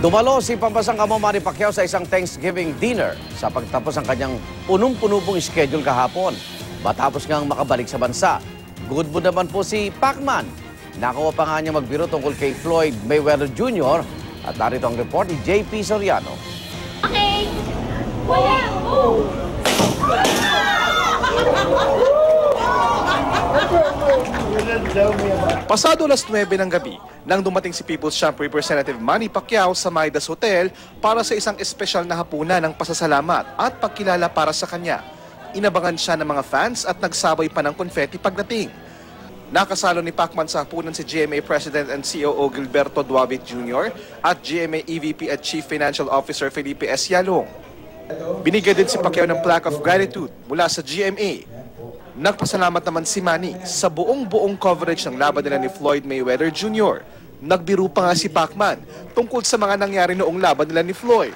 Dumalo si Pambansang Kamao Manny Pacquiao sa isang Thanksgiving dinner sa pagtapos ng kanyang punong-puno pong schedule kahapon. Matapos ngang makabalik sa bansa. Good mood naman po si Pacman. Nakuha pa nga niya magbiro tungkol kay Floyd Mayweather Jr. At narito ang report ni JP Soriano. Okay. Wala. Oh. Pasado alas 9 ng gabi nang dumating si People's Champ Representative Manny Pacquiao sa Midas Hotel para sa isang espesyal na hapunan ng pasasalamat at pagkilala para sa kanya. Inabangan siya ng mga fans at nagsabay pa ng konfeti pagdating. Nakasalo ni Pacman sa hapunan si GMA President and COO Gilberto Duavit Jr. at GMA EVP at Chief Financial Officer Felipe S. Yalong. Binigyan din si Pacquiao ng plaque of gratitude mula sa GMA. Nagpasalamat naman si Manny sa buong coverage ng laban nila ni Floyd Mayweather Jr. Nagbiro pa nga si Pacman tungkol sa mga nangyari noong laban nila ni Floyd.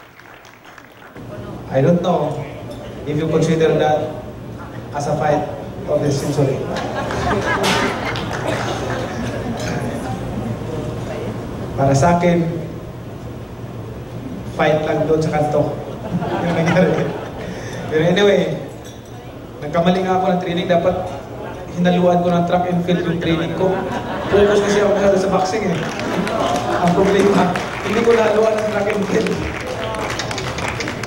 I don't know if you consider that as a fight of the century. Para sa akin, fight lang doon sa kanto. Yung nangyari. Pero anyway, nagkamali nga ako ng training. Dapat hinaluan ko ng track and field yung training ko. Focus kasi ako masyado sa boxing eh. Ang problema, hindi ko nahaluan ng track and field.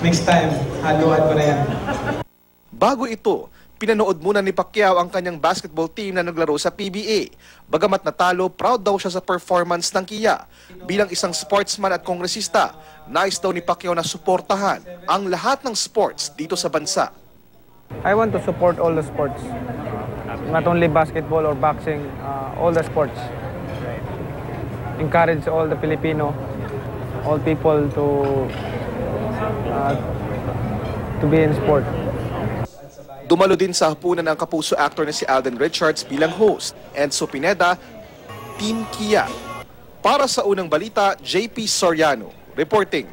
Next time, haluan ko na yan. Bago ito, pinanood muna ni Pacquiao ang kanyang basketball team na naglaro sa PBA. Bagamat natalo, proud daw siya sa performance ng Kia. Bilang isang sportsman at kongresista, nais daw ni Pacquiao na suportahan ang lahat ng sports dito sa bansa. I want to support all the sports, not only basketball or boxing, all the sports. Encourage all the Filipino, all people to be in sport. Dumalo din sa hapunan ang kapuso actor na si Alden Richards bilang host. Enzo Pineda, Team Kia. Para sa unang balita, JP Soriano, reporting.